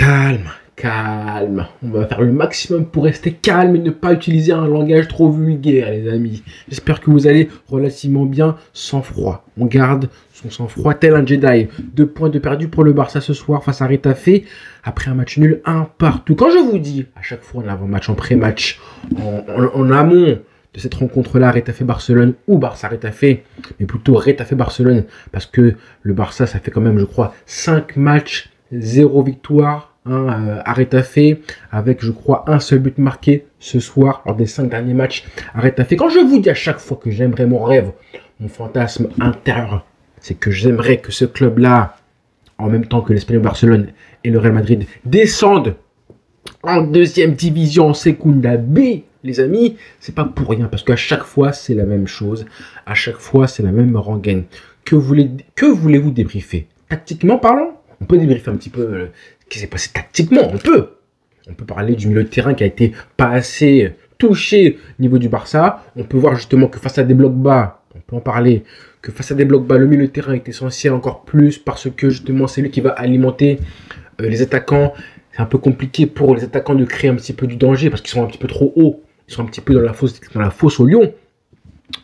Calme, calme. On va faire le maximum pour rester calme et ne pas utiliser un langage trop vulgaire, les amis. J'espère que vous allez relativement bien, sans froid. On garde son sang-froid tel un Jedi. 2 points de perdu pour le Barça ce soir face à Retafe. Après un match nul, 1 partout. Quand je vous dis, à chaque fois en avant-match, en pré-match, en amont de cette rencontre-là, Retafe-Barcelone ou Barça-Retafe, mais plutôt Retafe-Barcelone, parce que le Barça, ça fait quand même, je crois, 5 matchs, 0 victoire à Retafe, avec, je crois, un seul but marqué ce soir, lors des 5 derniers matchs à Retafe. Quand je vous dis à chaque fois que j'aimerais mon rêve, mon fantasme intérieur, c'est que j'aimerais que ce club-là, en même temps que l'Espagnol Barcelone et le Real Madrid, descendent en 2e division, en Segunda B, les amis, c'est pas pour rien, parce qu'à chaque fois, c'est la même chose. À chaque fois, c'est la même rengaine. Que voulez-vous débriefer? Tactiquement parlant, on peut débriefer un petit peu ce qui s'est passé tactiquement, on peut. On peut parler du milieu de terrain qui a été pas assez touché au niveau du Barça. On peut voir justement que face à des blocs bas, on peut en parler, que face à des blocs bas, le milieu de terrain est essentiel encore plus, parce que justement, c'est lui qui va alimenter les attaquants. C'est un peu compliqué pour les attaquants de créer un petit peu du danger, parce qu'ils sont un petit peu trop hauts. Ils sont un petit peu dans la fosse au lion.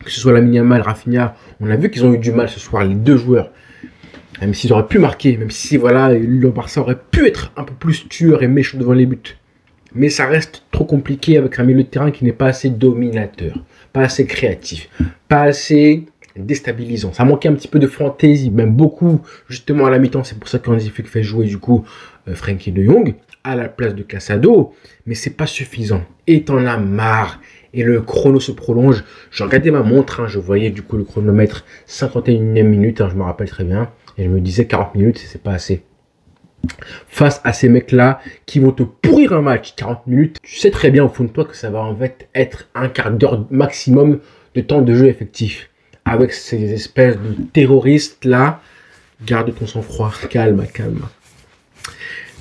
Que ce soit Lamine Yamal, Rafinha, on a vu qu'ils ont eu du mal ce soir, les 2 joueurs. Même s'ils auraient pu marquer, même si voilà, le Barça aurait pu être un peu plus tueur et méchant devant les buts. Mais ça reste trop compliqué avec un milieu de terrain qui n'est pas assez dominateur, pas assez créatif, pas assez déstabilisant. Ça manquait un petit peu de fantaisie, même beaucoup justement à la mi-temps. C'est pour ça qu'on fait jouer du coup Frenkie de Jong à la place de Casado, mais c'est pas suffisant. Et t'en as marre. Et le chrono se prolonge. Je regardais ma montre, je voyais du coup le chronomètre 51e minute, je me rappelle très bien. Et je me disais 40 minutes, c'est pas assez. Face à ces mecs-là qui vont te pourrir un match, 40 minutes, tu sais très bien au fond de toi que ça va en fait être un quart d'heure maximum de temps de jeu effectif. Avec ces espèces de terroristes-là, garde ton sang-froid, calme, calme.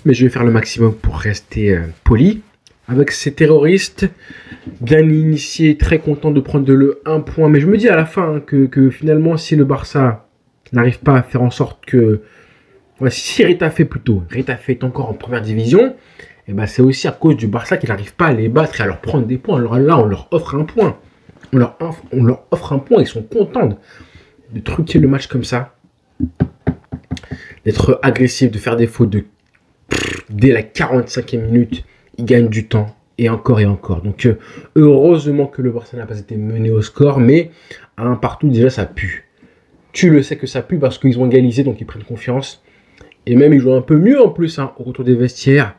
Mais je vais faire le maximum pour rester poli. Avec ces terroristes, bien initiés, très contents de prendre le 1 point. Mais je me dis à la fin que finalement, si le Barça n'arrive pas à faire en sorte que... Ouais, si Retafe est encore en première division, et ben c'est aussi à cause du Barça qu'il n'arrive pas à les battre et à leur prendre des points. Alors là, on leur offre un point. On leur offre un point. Ils sont contents de truquer le match comme ça. D'être agressif, de faire des fautes, dès la 45e minute, ils gagnent du temps, et encore et encore. Donc, heureusement que le Barça n'a pas été mené au score, mais à 1 partout, déjà, ça pue. Tu le sais que ça pue parce qu'ils ont égalisé, donc ils prennent confiance. Et même, ils jouent un peu mieux en plus, au retour des vestiaires.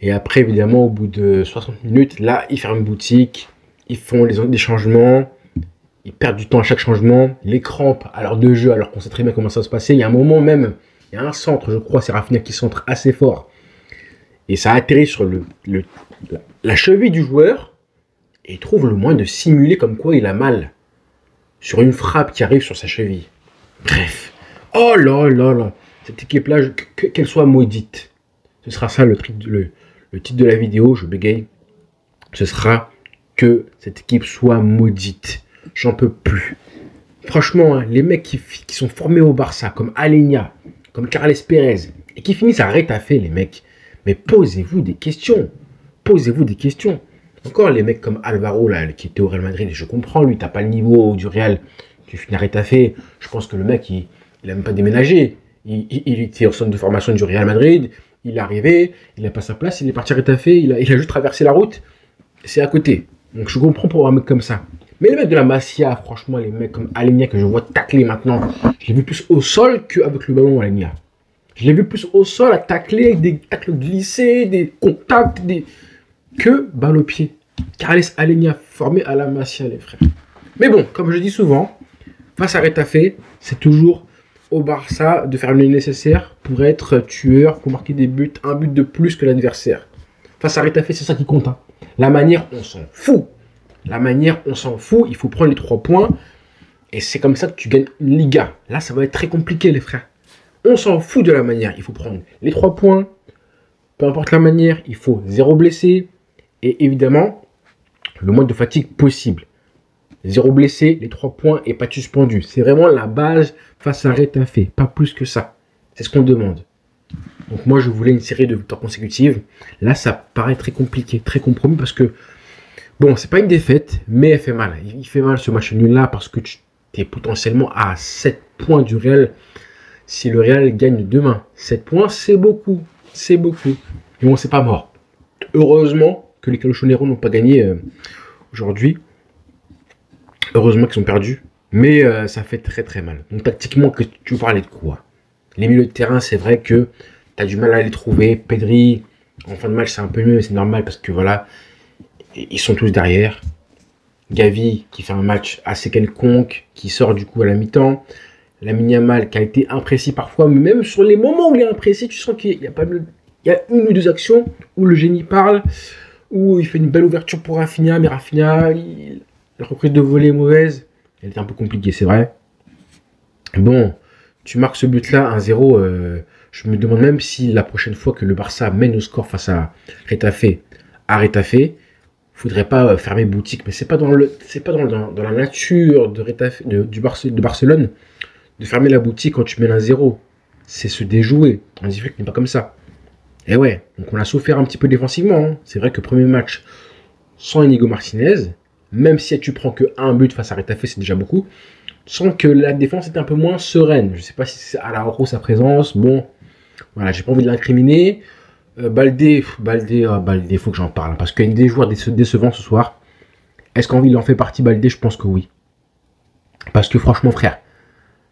Et après, évidemment, au bout de 60 minutes, là, ils ferment boutique, ils font des changements, ils perdent du temps à chaque changement, les crampes à l'heure de jeu, alors qu'on sait très bien comment ça va se passer. Il y a un moment même, il y a un centre, je crois, c'est Rafinha qui centre assez fort. Et ça atterrit sur la cheville du joueur. Et il trouve le moyen de simuler comme quoi il a mal. Sur une frappe qui arrive sur sa cheville. Bref. Oh là là là. Cette équipe-là, qu'elle soit maudite. Ce sera ça le titre de la vidéo. Je bégaye. Ce sera que cette équipe soit maudite. J'en peux plus. Franchement, les mecs qui sont formés au Barça, comme Aleñá, comme Carles Pérez, et qui finissent à Retafe, les mecs. Mais posez-vous des questions. Posez-vous des questions. Encore les mecs comme Alvaro, là, qui était au Real Madrid, je comprends, lui, t'as pas le niveau du Real. Tu finis à Retafe. Je pense que le mec, il a même pas déménagé. Il était au centre de formation du Real Madrid. Il est arrivé, il n'a pas sa place, il est parti à Retafe. Il a juste traversé la route. C'est à côté. Donc je comprends pour un mec comme ça. Mais les mecs de la Masia, franchement, les mecs comme Aleñá que je vois tacler maintenant, je l'ai vu plus au sol qu'avec le ballon, Aleñá. Je l'ai vu plus au sol à tacler avec des tacles glissés, des contacts, que balle au pied. Carles Aleñá formé à la Masia, les frères. Mais bon, comme je dis souvent, face à Retafe, c'est toujours au Barça de faire le nécessaire pour être tueur, pour marquer des buts, un but de plus que l'adversaire. Face à Retafe, c'est ça qui compte. La manière, on s'en fout. La manière, on s'en fout. Il faut prendre les 3 points. Et c'est comme ça que tu gagnes une Liga. Là, ça va être très compliqué, les frères. On s'en fout de la manière. Il faut prendre les 3 points. Peu importe la manière, il faut 0 blessé. Et évidemment, le moins de fatigue possible. 0 blessé, les 3 points et pas de suspendu. C'est vraiment la base face à Retafe. Pas plus que ça. C'est ce qu'on demande. Donc moi, je voulais une série de victoires consécutives. Là, ça paraît très compliqué, très compromis parce que, bon, c'est pas une défaite, mais elle fait mal. Il fait mal ce match nul-là parce que tu es potentiellement à 7 points du Real si le Real gagne demain. 7 points, c'est beaucoup. C'est beaucoup. Mais bon, c'est pas mort. Heureusement que les Calchoneros n'ont pas gagné aujourd'hui. Heureusement qu'ils ont perdu. Mais ça fait très très mal. Donc tactiquement, que tu veux parler de quoi? Les milieux de terrain, c'est vrai que tu as du mal à les trouver. Pedri, en fin de match, c'est un peu mieux, mais c'est normal parce que voilà, ils sont tous derrière. Gavi, qui fait un match assez quelconque, qui sort du coup à la mi-temps. Lamine Yamal, qui a été imprécis parfois, mais même sur les moments où il est imprécis, tu sens qu'il y a pas de... Il y a une ou deux actions où le génie parle, où il fait une belle ouverture pour Rafinha, mais Rafinha, la reprise de volée est mauvaise. Elle était un peu compliquée, c'est vrai. Bon, tu marques ce but-là, 1-0. Je me demande même si la prochaine fois que le Barça mène au score face à Retafe, faudrait pas fermer boutique. Mais c'est pas dans la nature de Barcelone de fermer la boutique quand tu mènes 1-0. C'est se déjouer. On dit que n'est pas comme ça. Et ouais, donc on a souffert un petit peu défensivement. Hein. C'est vrai que premier match sans Inigo Martinez, même si tu prends que un but face à Retafe, c'est déjà beaucoup. Tu sens que la défense est un peu moins sereine. Je sais pas si c'est à la Araujo sa présence. Bon, voilà, j'ai pas envie de l'incriminer. Baldé, faut que j'en parle. Parce qu'il y a des joueurs décevants ce soir. Est-ce qu'Henri en fait partie, Baldé? Je pense que oui. Parce que franchement, frère,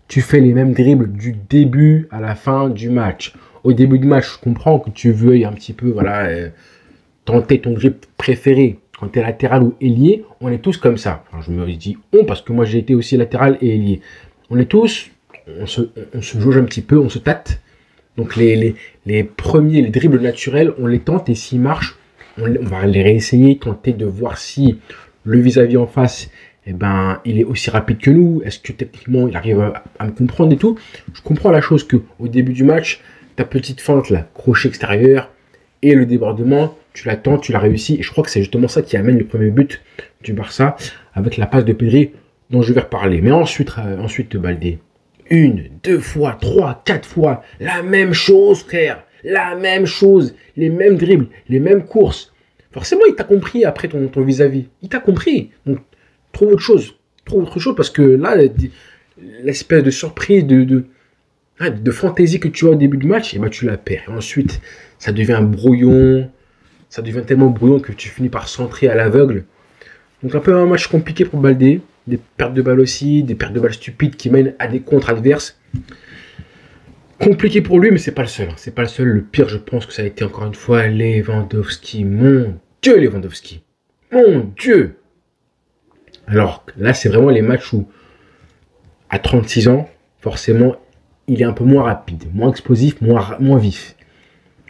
tu fais les mêmes dribbles du début à la fin du match. Au début du match, je comprends que tu veuilles un petit peu, voilà, tenter ton dribble préféré. Quand tu es latéral ou ailier, on est tous comme ça. Enfin, je me dis on parce que moi j'ai été aussi latéral et ailier. On est tous, on se jauge un petit peu, on se tâte. Donc les premiers, les dribbles naturels, on les tente et s'ils marchent, on va les réessayer, tenter de voir si le vis-à-vis en face, eh ben, il est aussi rapide que nous. Est-ce que techniquement il arrive à me comprendre et tout. Je comprends la chose que au début du match, ta petite feinte là, crochet extérieur et le débordement, tu l'attends, tu l'as réussi. Et je crois que c'est justement ça qui amène le premier but du Barça avec la passe de Pedri dont je vais reparler. Mais ensuite Baldé. 1, 2 fois, 3, 4 fois, la même chose, frère. La même chose. Les mêmes dribbles, les mêmes courses. Forcément, il t'a compris après ton vis-à-vis. Il t'a compris. Donc, trouve autre chose. Trouve autre chose parce que là, l'espèce de surprise, de fantaisie que tu as au début du match, et ben, tu la perds. Et ensuite, ça devient brouillon. Ça devient tellement brouillon que tu finis par centrer à l'aveugle. Donc, un peu un match compliqué pour Baldé. Des pertes de balles aussi, des pertes de balles stupides qui mènent à des contres adverses. Compliqué pour lui, mais c'est pas le seul. C'est pas le seul. Le pire, je pense que ça a été encore une fois Lewandowski. Mon Dieu, Lewandowski. Mon Dieu. Alors là, c'est vraiment les matchs où, à 36 ans, forcément, il est un peu moins rapide, moins explosif, moins vif.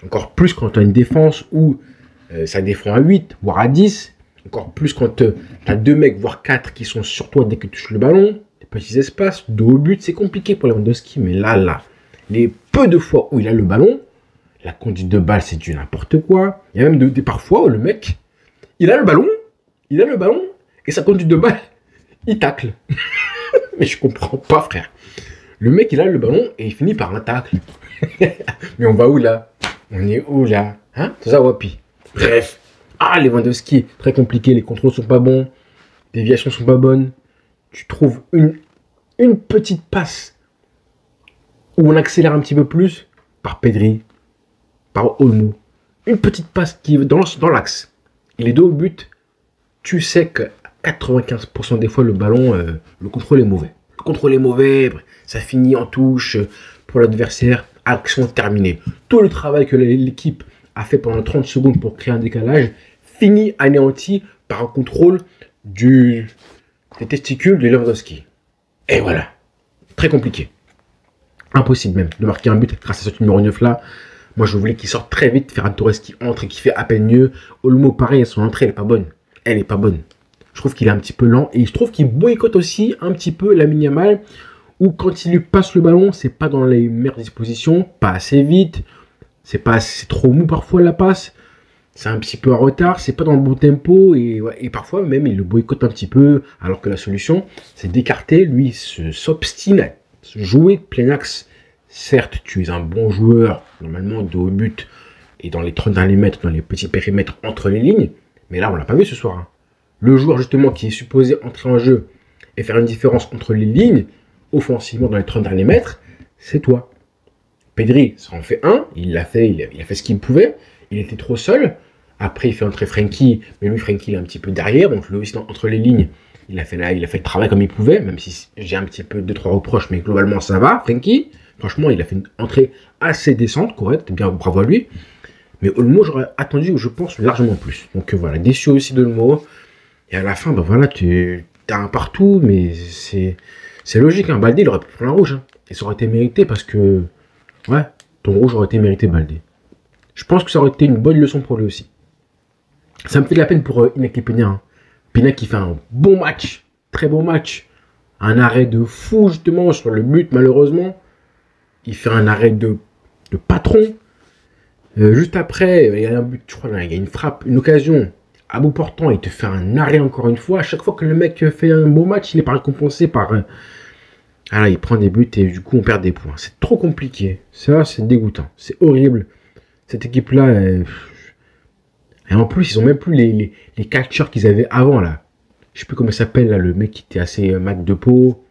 Encore plus quand tu as une défense où ça défend à 8, voire à 10. Encore plus quand tu as 2 mecs, voire 4 qui sont sur toi dès que tu touches le ballon. Des petits espaces, dos au but, c'est compliqué pour Lewandowski. Mais là, les peu de fois où il a le ballon, la conduite de balle, c'est du n'importe quoi. Il y a même parfois où le mec, il a le ballon, et sa conduite de balle, il tacle. Mais je comprends pas, frère. Le mec, il a le ballon et il finit par un tacle. Mais on va où là? On est où là? Hein? C'est ça, Wapi. Bref. Ah, Lewandowski, très compliqué, les contrôles sont pas bons, les déviations sont pas bonnes. Tu trouves une petite passe où on accélère un petit peu plus par Pedri, par Olmo. Une petite passe qui est dans l'axe. Il est dos au but. Tu sais que 95% des fois, le ballon, le contrôle est mauvais. Le contrôle est mauvais, ça finit en touche pour l'adversaire. Action terminée. Tout le travail que l'équipe a fait pendant 30 secondes pour créer un décalage finit anéanti par un contrôle des testicules de Lewandowski. Et voilà. Très compliqué. Impossible même de marquer un but grâce à ce numéro 9 là. Moi je voulais qu'il sorte très vite. Ferran Torres qui entre et qui fait à peine mieux. Olmo pareil, son entrée elle est pas bonne. Elle est pas bonne. Je trouve qu'il est un petit peu lent. Et je trouve qu'il boycotte aussi un petit peu Lamine Yamal. Où quand il lui passe le ballon, c'est pas dans les meilleures dispositions. Pas assez vite. C'est trop mou parfois la passe. C'est un petit peu en retard, c'est pas dans le bon tempo et parfois même il le boycotte un petit peu alors que la solution c'est d'écarter, lui s'obstine à jouer plein axe Certes, tu es un bon joueur, normalement, de haut but et dans les 30 derniers mètres, dans les petits périmètres entre les lignes. Mais là, on l'a pas vu ce soir. Hein. Le joueur, justement, qui est supposé entrer en jeu et faire une différence entre les lignes, offensivement dans les 30 derniers mètres, c'est toi. Pedri, ça en fait un. Il a fait ce qu'il pouvait. Il était trop seul. Après, il fait entrer Frenkie. Mais lui, Frenkie, il est un petit peu derrière. Donc, lui aussi, entre les lignes, il a fait le travail comme il pouvait. Même si j'ai un petit peu 2-3 reproches. Mais globalement, ça va. Frenkie, franchement, il a fait une entrée assez décente, correcte. Bien, bravo à lui. Mais Olmo, j'aurais attendu, je pense, largement plus. Donc voilà, déçu aussi d'Olmo. Et à la fin, ben voilà, t'as un partout, mais c'est logique. Hein. Baldé, il aurait pu prendre un rouge. Hein. Et ça aurait été mérité parce que, ouais, ton rouge aurait été mérité, Baldé. Je pense que ça aurait été une bonne leçon pour lui aussi. Ça me fait de la peine pour Iñaki Peña. Hein. Peña qui fait un bon match, très bon match. Un arrêt de fou, justement, sur le but, malheureusement. Il fait un arrêt de patron. Juste après, il y a un but, je crois, il y a une frappe, une occasion. À bout portant, il te fait un arrêt encore une fois. À chaque fois que le mec fait un beau match, il est pas récompensé par... il prend des buts et du coup, on perd des points. C'est trop compliqué. Ça, c'est dégoûtant. C'est horrible. Cette équipe-là... Et en plus, ils ont même plus les catcheurs qu'ils avaient avant, là. Je sais plus comment il s'appelle, là, le mec qui était assez mat de peau,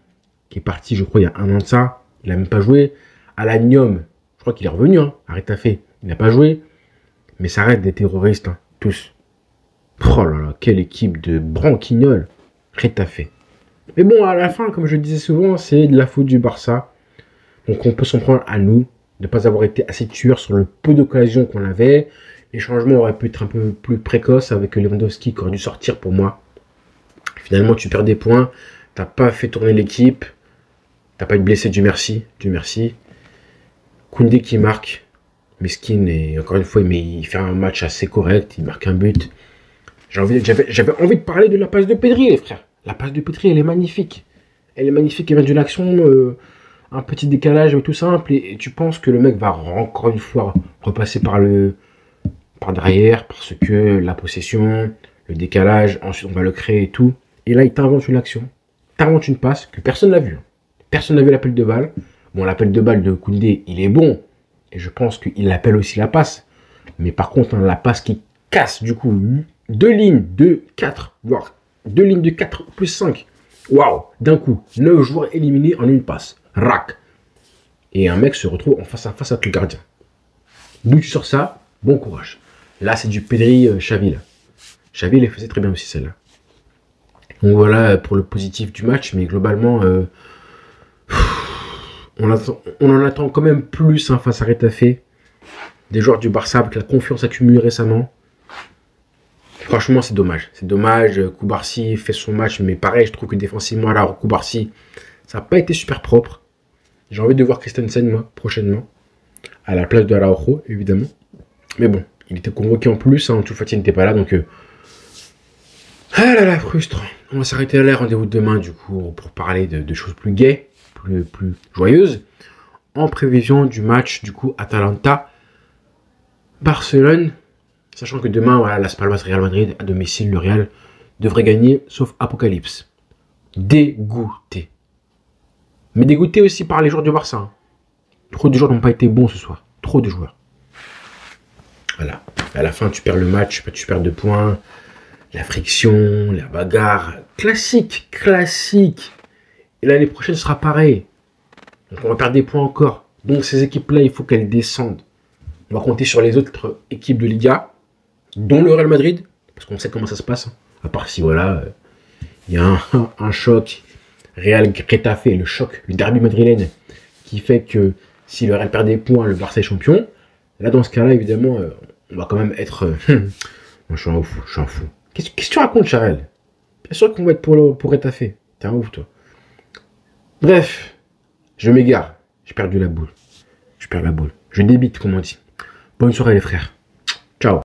qui est parti, je crois, il y a un an de ça. Il a même pas joué. Alagnom, je crois qu'il est revenu, hein. Arrête à fait. Il n'a pas joué, mais ça arrête des terroristes, hein, tous. Oh là là, quelle équipe de branquignoles. Rétafé. Mais bon, à la fin, comme je disais souvent, c'est de la faute du Barça. Donc on peut s'en prendre à nous, de ne pas avoir été assez tueurs sur le peu d'occasions qu'on avait. Les changements auraient pu être un peu plus précoces avec Lewandowski qui aurait dû sortir pour moi. Finalement, tu perds des points. T'as pas fait tourner l'équipe. T'as pas été blessé, Dieu merci. Dieu merci. Koundé qui marque. Meskin, et encore une fois, mais il fait un match assez correct, il marque un but. J'avais envie de parler de la passe de Pedri, les frères. La passe de Pedri, elle est magnifique. Elle est magnifique, elle vient d'une action, un petit décalage, tout simple, et tu penses que le mec va encore une fois repasser par derrière, parce que la possession, le décalage, ensuite on va le créer et tout. Et là, il t'invente une action, t'invente une passe que personne n'a vue. Personne n'a vu l'appel de balle. Bon, l'appel de balle de Koundé, il est bon. Et je pense qu'il appelle aussi la passe. Mais par contre, hein, la passe qui casse, du coup, 2 lignes de 4, voire 2 lignes de 4 plus 5. Waouh, d'un coup, 9 joueurs éliminés en une passe. Rac. Et un mec se retrouve en face à face avec le gardien. D'où tu sors ça, bon courage. Là, c'est du Pedri Xavi, là. Xavi, il les faisait très bien aussi, celle-là. Donc voilà pour le positif du match. Mais globalement... on en attend quand même plus hein, face à Rétafé. Des joueurs du Barça avec la confiance accumulée récemment. Franchement, c'est dommage. C'est dommage. Koubarsi fait son match, mais pareil, je trouve que défensivement, là, Koubarsi, ça n'a pas été super propre. J'ai envie de voir Christensen, moi, prochainement. À la place de Araujo, évidemment. Mais bon, il était convoqué en plus. Hein, Ansu Fati n'était pas là, donc... Ah là là, frustrant. On va s'arrêter là, rendez-vous demain, du coup, pour parler de choses plus gaies. Plus joyeuse, en prévision du match du coup Atalanta-Barcelone, sachant que demain, voilà, Las Palmas-Real Madrid à domicile, le Real devrait gagner, sauf Apocalypse. Dégoûté. Mais dégoûté aussi par les joueurs du Barça. Hein. Trop de joueurs n'ont pas été bons ce soir. Trop de joueurs. Voilà. À la fin, tu perds le match, tu perds 2 points. La friction, la bagarre. Classique. Et l'année prochaine sera pareil. Donc on va perdre des points encore. Donc ces équipes-là, il faut qu'elles descendent. On va compter sur les autres équipes de Liga, dont le Real Madrid, parce qu'on sait comment ça se passe. À part si voilà, il y a un choc Real Getafe, le choc, le derby madrilène, qui fait que si le Real perd des points, le Barça est champion. Là, dans ce cas-là, évidemment, on va quand même être... Moi, je suis un fou. Qu'est-ce que tu racontes, Charel? Bien sûr qu'on va être pour Getafe. T'es un ouf, toi. Bref, je m'égare. J'ai perdu la boule. Je perds la boule. Je débite, comme on dit. Bonne soirée, les frères.